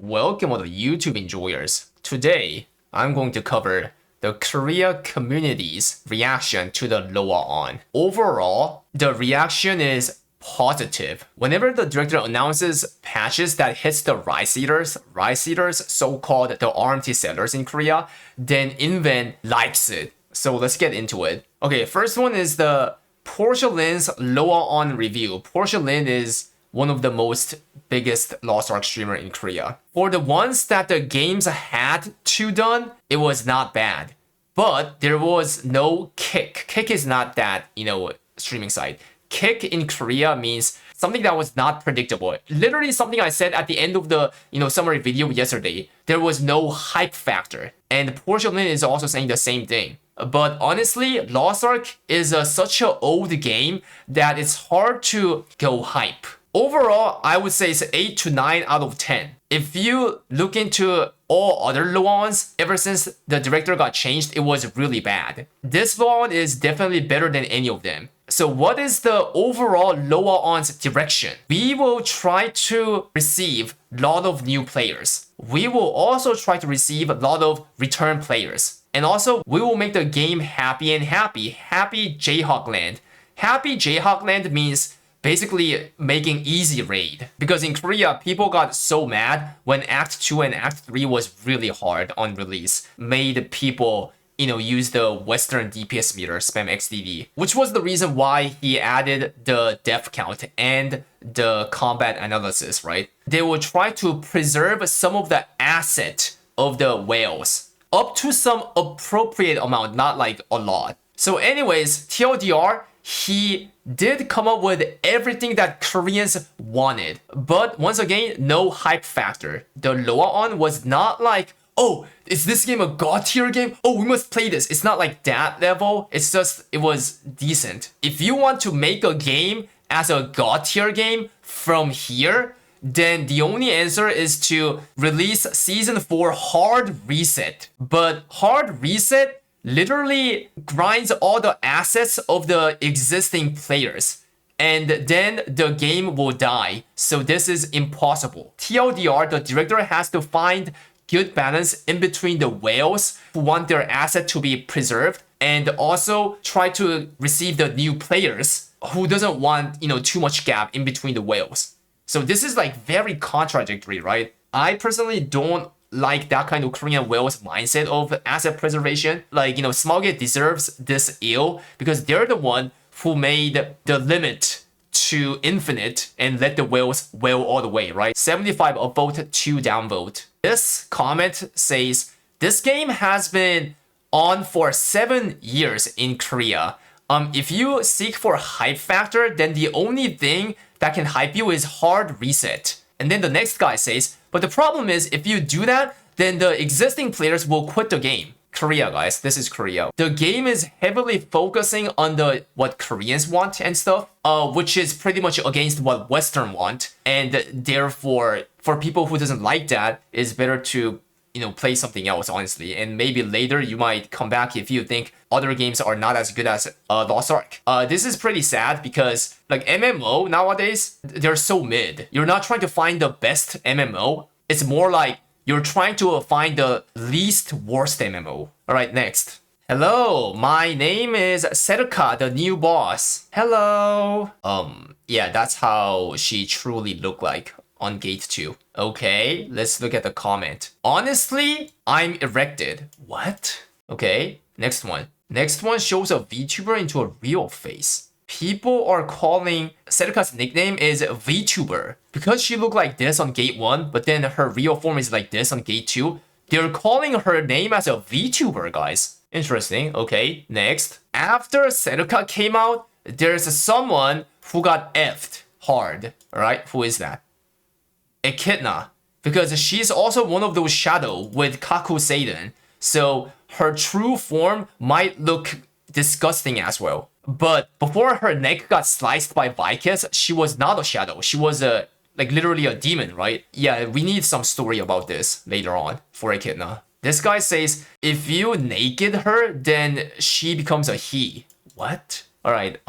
Welcome all the YouTube enjoyers. Today, I'm going to cover the Korea community's reaction to the LOA-ON. Overall, the reaction is positive. Whenever the director announces patches that hits the rice eaters, so-called the RMT sellers in Korea, then InVen likes it. So let's get into it. Okay, first one is the Porcelain's LOA-ON review. Porcelain is one of the most biggest Lost Ark streamer in Korea. For the ones that the games had to done, it was not bad. But there was no Kick. Kick is not that, streaming site. Kick in Korea means something that was not predictable. Literally something I said at the end of the, summary video yesterday. There was no hype factor. And Porcelain is also saying the same thing. But honestly, Lost Ark is such an old game that it's hard to go hype. Overall, I would say it's 8 to 9 out of 10. If you look into all other LOA-ONs, ever since the director got changed, it was really bad. This LOA-ON is definitely better than any of them. So what is the overall LOA-ON's direction? We will try to receive a lot of new players. We will also try to receive a lot of return players. And also, we will make the game happy and happy. Happy Jayhawk Land. Happy Jayhawk Land means basically making easy raid. Because in Korea, people got so mad when Act 2 and Act 3 was really hard on release. Made people, use the Western DPS meter, spam XDD. Which was the reason why he added the death count and the combat analysis, right? They will try to preserve some of the asset of the whales. Up to some appropriate amount, not like a lot. So anyways, TLDR, he did come up with everything that Koreans wanted. But once again, no hype factor. The LOA-ON was not like, oh, is this game a god tier game? Oh, we must play this. It's not like that level. It's just, it was decent. If you want to make a game as a god tier game from here, then the only answer is to release Season 4 Hard Reset. But Hard Reset literally grinds all the assets of the existing players. And then the game will die. So this is impossible. TLDR, the director has to find good balance in between the whales who want their asset to be preserved and also try to receive the new players who doesn't want, too much gap in between the whales. So this is like very contradictory, right? I personally don't like that kind of Korean whales mindset of asset preservation. Like, Smougate deserves this ill because they're the one who made the limit to infinite and let the whales whale all the way, right? 75 upvote, 2 downvote. This comment says, this game has been on for 7 years in Korea. If you seek for hype factor, then the only thing that can hype you is Hard Reset. And then the next guy says, but the problem is if you do that, then the existing players will quit the game. Korea, guys, this is Korea. The game is heavily focusing on what Koreans want and stuff, which is pretty much against what Western want. And therefore, for people who doesn't like that, it's better to play something else, honestly. And maybe later you might come back if you think other games are not as good as Lost Ark. This is pretty sad because like MMO nowadays, they're so mid. You're not trying to find the best MMO. It's more like you're trying to find the least worst MMO. All right, next. Hello, my name is Serka, the new boss. Hello. Yeah, that's how she truly looked like on Gate 2. Okay, let's look at the comment. Honestly, I'm erected. What? Okay, next one. Next one shows a VTuber into a real face. People are calling Serka's nickname is VTuber because she looked like this on Gate 1, but then her real form is like this on Gate 2. They're calling her name as a VTuber, guys. Interesting. Okay, next. After Serka came out, there's someone who got effed hard. Alright, who is that? Echidna, because she's also one of those shadow with Kaku Seiden, so her true form might look disgusting as well. But before her neck got sliced by Vicus, she was not a shadow. She was literally a demon, right? Yeah, we need some story about this later on for Echidna. This guy says, if you naked her, then she becomes a he. What? Alright,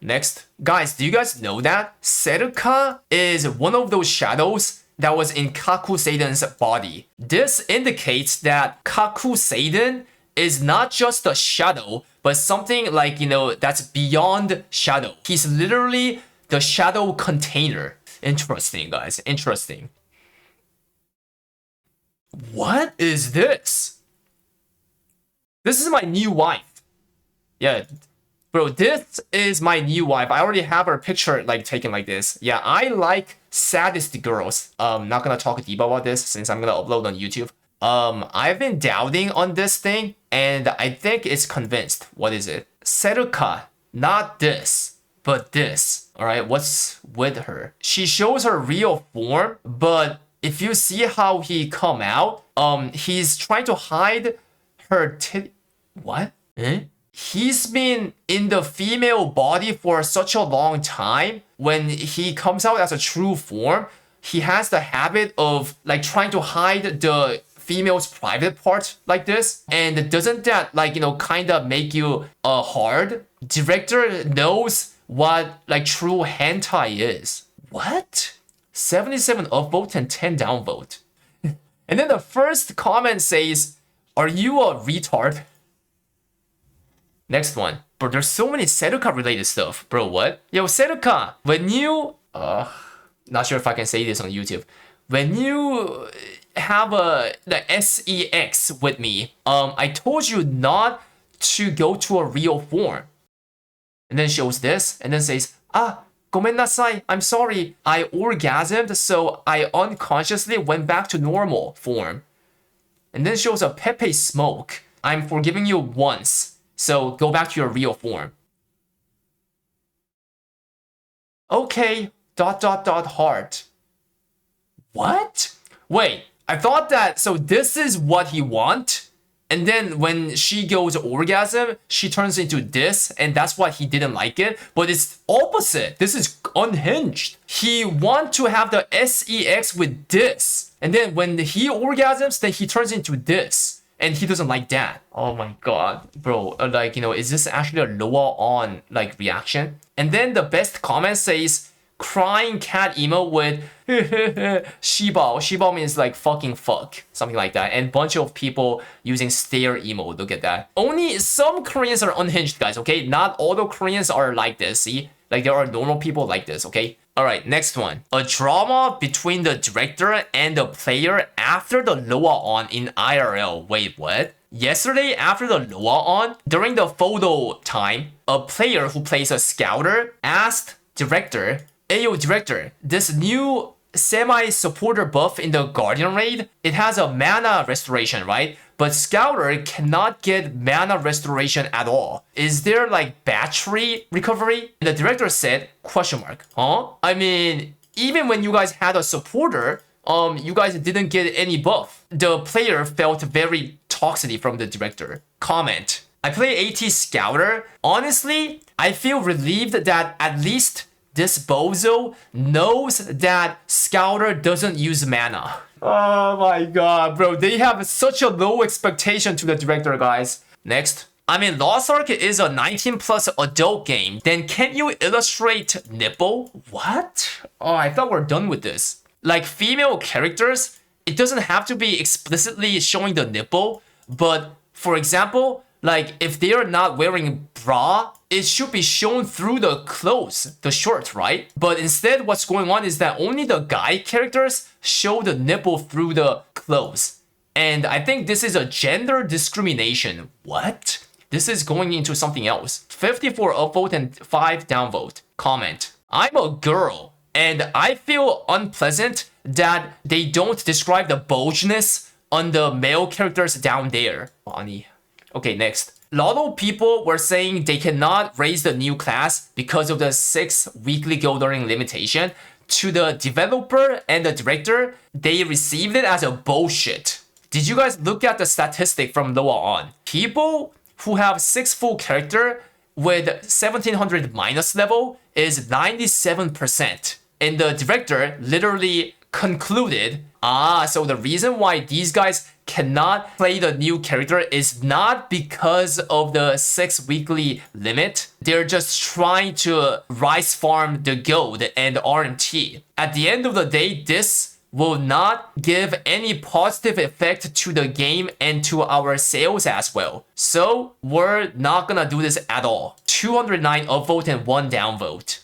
next. Guys, do you guys know that? Serka is one of those shadows that was in Kaku Seiden's body. This indicates that Kaku Seiden is not just a shadow, but something like, that's beyond shadow. He's literally the shadow container. Interesting, guys. Interesting. What is this? This is my new wife. Yeah. Bro, this is my new wife. I already have her picture taken like this. Yeah, I like saddest girls. Not gonna talk deep about this since I'm gonna upload on YouTube. I've been doubting on this thing, and I think it's convinced. What is it? Serka. Not this, but this. Alright, what's with her? She shows her real form, but if you see how he come out, he's trying to hide her What? He's been in the female body for such a long time. When he comes out as a true form, he has the habit of trying to hide the female's private part like this. And doesn't that kind of make you hard? Director knows what true hentai is. What? 77 upvote and 10 downvote. And then the first comment says, "Are you a retard?" Next one. Bro, there's so many Serka related stuff. Bro, what? Yo, Serka, when you... not sure if I can say this on YouTube. When you have the SEX with me, I told you not to go to a real form. And then shows this, and then says, "Gomennasai, I'm sorry. I orgasmed, so I unconsciously went back to normal form." And then shows a Pepe smoke. "I'm forgiving you once. So go back to your real form." Okay, ... heart. What? Wait, I thought that, so this is what he want? And then when she goes orgasm, she turns into this, and that's why he didn't like it. But it's opposite. This is unhinged. He want to have the SEX with this. And then when he orgasms, then he turns into this. And he doesn't like that. Oh my god. Bro, is this actually a LOA-ON reaction? And then the best comment says, "Crying cat emo with shibao." Shibao means fucking fuck. Something like that. And bunch of people using stare emo. Look at that. Only some Koreans are unhinged, guys, okay? Not all the Koreans are like this, see? There are normal people like this, okay? Alright, next one. A drama between the director and the player after the LOA-ON in IRL. Wait, what? Yesterday, after the LOA-ON, during the photo time, a player who plays a scouter asked director, "Ayo, director, this new semi-supporter buff in the Guardian raid, it has a mana restoration, right? But Scouter cannot get mana restoration at all. Is there battery recovery?" And the director said, question mark, huh? I mean, even when you guys had a supporter, you guys didn't get any buff. The player felt very toxicity from the director. Comment. I play AT Scouter. Honestly, I feel relieved that at least this bozo knows that Scouter doesn't use mana. Oh my god, bro. They have such a low expectation to the director, guys. Next. I mean, Lost Ark is a 19+ adult game. Then can't you illustrate nipple? What? Oh, I thought we're done with this. Female characters, it doesn't have to be explicitly showing the nipple. But for example, if they are not wearing bra, it should be shown through the clothes, the short, right? But instead, what's going on is that only the guy characters show the nipple through the clothes. And I think this is a gender discrimination. What? This is going into something else. 54 upvote and 5 downvote. Comment. I'm a girl, and I feel unpleasant that they don't describe the bulgeness on the male characters down there. Funny. Okay, next. A lot of people were saying they cannot raise the new class because of the 6 weekly gold earning limitation. To the developer and the director, they received it as a bullshit. Did you guys look at the statistic from LOA-ON? People who have 6 full character with 1700 minus level is 97%. And the director literally concluded, so the reason why these guys cannot play the new character is not because of the 6 weekly limit. They're just trying to rice farm the gold and RMT. At the end of the day, this will not give any positive effect to the game and to our sales as well. So we're not gonna do this at all. 209 upvote and 1 downvote.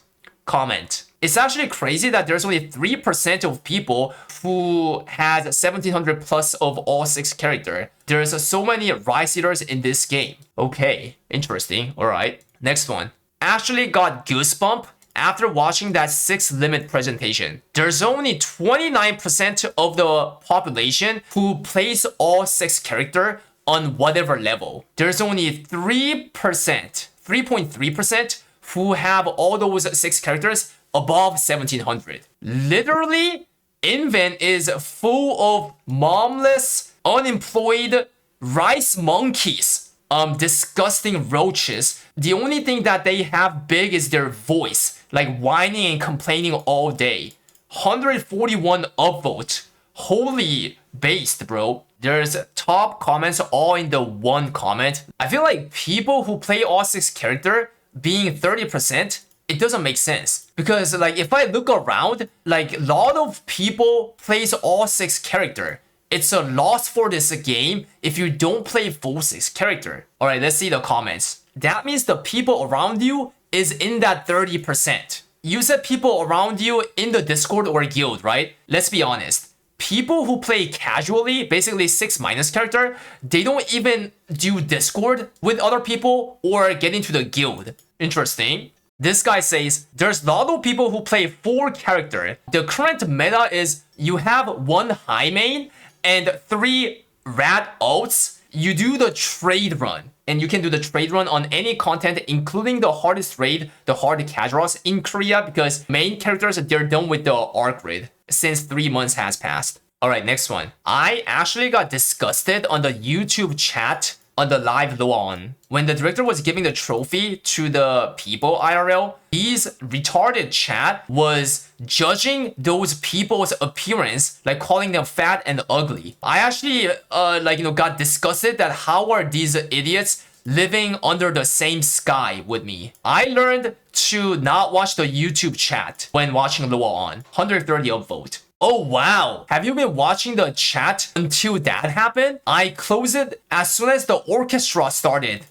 Comment. It's actually crazy that there's only 3% of people who has 1700 plus of all 6 character. There's so many Rise Eaters in this game. Okay, interesting. Alright, next one. Actually got goosebump after watching that 6 limit presentation. There's only 29% of the population who plays all 6 character on whatever level. There's only 3%, 3.3% who have all those 6 characters above 1700. Literally, Invent is full of momless, unemployed rice monkeys. Disgusting roaches. The only thing that they have big is their voice, like whining and complaining all day. 141 upvote. Holy based, bro. There's top comments all in the 1 comment. I feel like people who play all 6 character being 30%, it doesn't make sense. Because like if I look around, like a lot of people plays all 6 character. It's a loss for this game if you don't play full 6 character. Alright, let's see the comments. That means the people around you is in that 30%. You said people around you in the Discord or guild, right? Let's be honest. People who play casually, basically 6- character, they don't even do Discord with other people or get into the guild. Interesting. This guy says, there's a lot of people who play 4 character. The current meta is you have 1 high main and 3 rat ults. You do the trade run. And you can do the trade run on any content, including the hardest raid, the hard casuals in Korea, because main characters, they're done with the arc raid since 3 months has passed. Alright, next one. I actually got disgusted on the YouTube chat on the live LOA-ON. When the director was giving the trophy to the people IRL, his retarded chat was judging those people's appearance, like calling them fat and ugly. I actually got disgusted that how are these idiots living under the same sky with me. I learned to not watch the YouTube chat when watching LOA-ON. 130 upvote. Oh wow, have you been watching the chat until that happened? I closed it as soon as the orchestra started.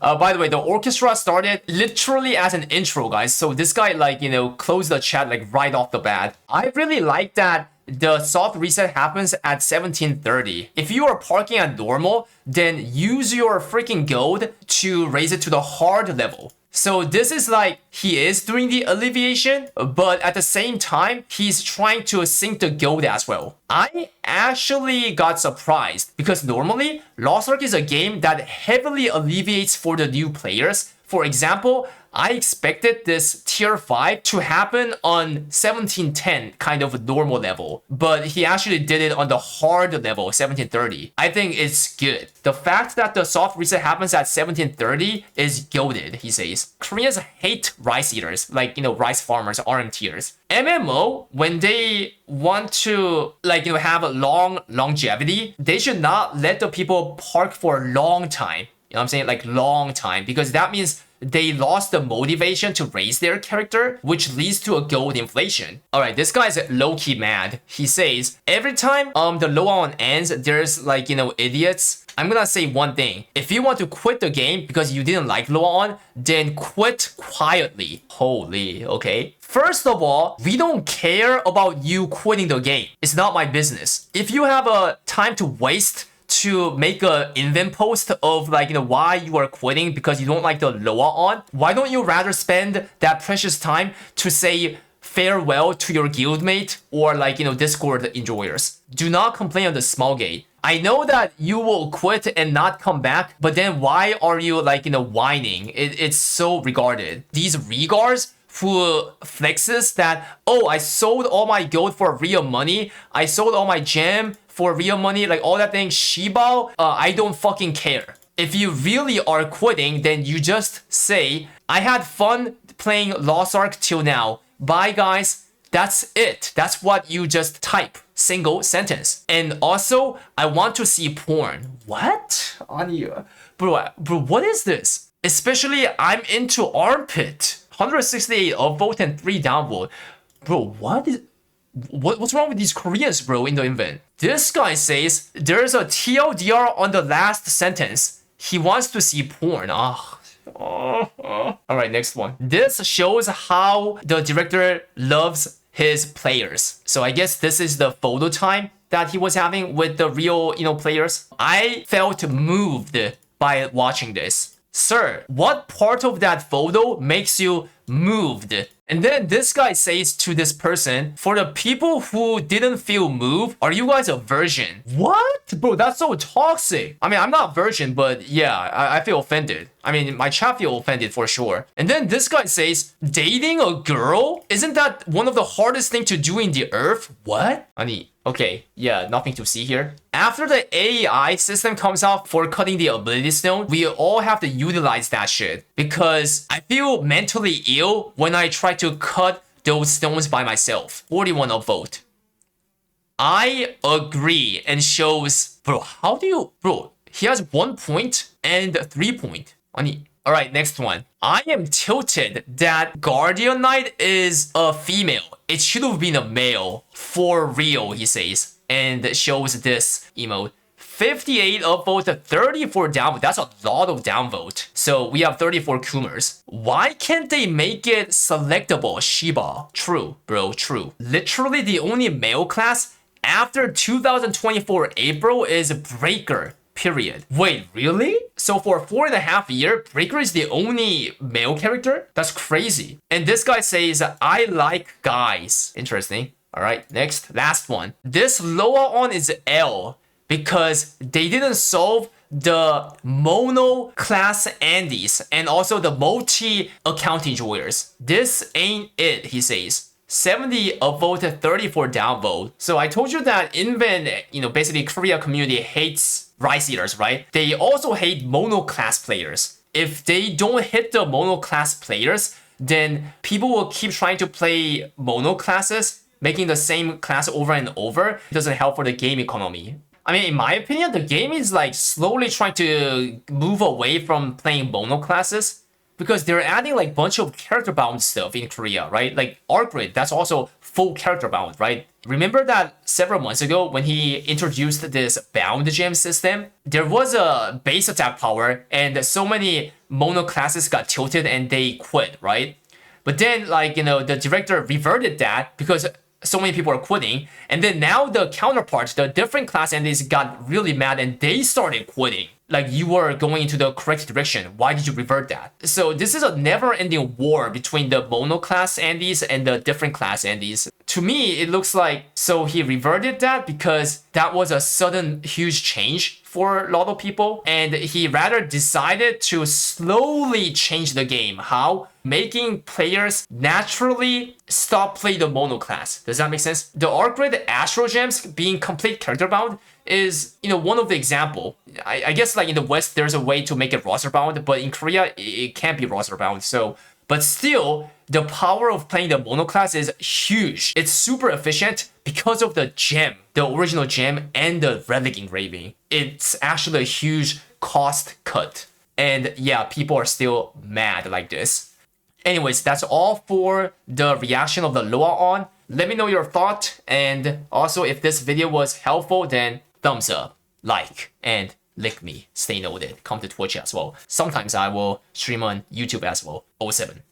By the way, the orchestra started literally as an intro, guys. So this guy closed the chat like right off the bat. I really like that the soft reset happens at 1730. If you are parking at normal, then use your freaking gold to raise it to the hard level. So this is like, he is doing the alleviation, but at the same time, he's trying to sync the gold as well. I actually got surprised because normally, Lost Ark is a game that heavily alleviates for the new players. For example, I expected this tier 5 to happen on 1710 kind of normal level, but he actually did it on the hard level, 1730. I think it's good. The fact that the soft reset happens at 1730 is goated, he says. Koreans hate rice eaters, like, rice farmers, RM tiers. MMO, when they want to, have a long longevity, they should not let the people park for a long time. You know what I'm saying? Like long time, because that means they lost the motivation to raise their character, which leads to a gold inflation. Alright, this guy's low-key mad. He says, every time the LOA-ON ends, there's idiots. I'm gonna say one thing. If you want to quit the game because you didn't like LOA-ON, then quit quietly. Holy, okay? First of all, we don't care about you quitting the game. It's not my business. If you have a time to waste to make a invent post of why you are quitting because you don't like the LOA-ON, why don't you rather spend that precious time to say farewell to your guildmate or Discord enjoyers? Do not complain on the small gate. I know that you will quit and not come back, but then why are you whining? It's so regarded. These regards who flexes that, oh, I sold all my gold for real money, I sold all my gem for real money, all that thing, Shibao, I don't fucking care. If you really are quitting, then you just say, I had fun playing Lost Ark till now. Bye guys. That's it. That's what you just type. Single sentence. And also, I want to see porn. What? Bro, what is this? Especially, I'm into armpit. 168 upvote and 3 downvote. Bro, What's wrong with these Koreans, bro, in the event? This guy says there's a TLDR on the last sentence. He wants to see porn. All right, next one. This shows how the director loves his players. So I guess this is the photo time that he was having with the real, players. I felt moved by watching this. Sir, what part of that photo makes you moved? And then this guy says to this person, for the people who didn't feel moved, are you guys a virgin? What? Bro, that's so toxic. I mean, I'm not virgin, but yeah, I feel offended. I mean, my chat feel offended for sure. And then this guy says, dating a girl? Isn't that one of the hardest things to do in the earth? What? Honey, okay, yeah, nothing to see here. After the AI system comes out for cutting the ability stone, we all have to utilize that shit. Because I feel mentally ill when I try to cut those stones by myself. 41 upvote. I agree and shows, bro, how do you, bro, he has 1 point and 3 point. Alright, next one. I am tilted that Guardian Knight is a female. It should have been a male. For real, he says. And shows this emote. 58 upvote, 34 downvote. That's a lot of downvote. So we have 34 Kumers. Why can't they make it selectable, Shiba? True, bro, true. Literally the only male class after 2024 April is Breaker. Period. Wait, really? So for 4.5 years, Breaker is the only male character? That's crazy. And this guy says, I like guys. Interesting. All right, next, last one. This LOA-ON is L because they didn't solve the mono class Andes and also the multi account enjoyers. This ain't it, he says. 70 upvote, 34 downvote. So I told you that Invent, basically Korea community hates Rice Eaters, right? They also hate mono class players. If they don't hit the mono class players, then people will keep trying to play mono classes, making the same class over and over. It doesn't help for the game economy. I mean, in my opinion, the game is like slowly trying to move away from playing mono classes because they're adding like bunch of character bound stuff in Korea, right? Like Arcgrid, that's also full character bound, right? Remember that several months ago when he introduced this bound gem system, there was a base attack power and so many mono classes got tilted and they quit, right? But then the director reverted that because so many people are quitting. And then now the counterparts, the different class entities got really mad and they started quitting. Like you were going into the correct direction. Why did you revert that? So this is a never-ending war between the mono class entities and the different class entities. To me, it looks like, so he reverted that because that was a sudden huge change for a lot of people. And he rather decided to slowly change the game. How? Making players naturally stop playing the mono class. Does that make sense? The Arcgrid Astro Gems being complete character bound is, one of the example. I guess like in the West, there's a way to make it roster bound, but in Korea, it can't be roster bound. So, but still, the power of playing the mono class is huge. It's super efficient because of the gem, the original gem and the relic engraving. It's actually a huge cost cut. And yeah, people are still mad like this. Anyways, that's all for the reaction of the LOA-ON. Let me know your thought. And also, if this video was helpful, then thumbs up, like, and lick me. Stay noted. Come to Twitch as well. Sometimes I will stream on YouTube as well. 07.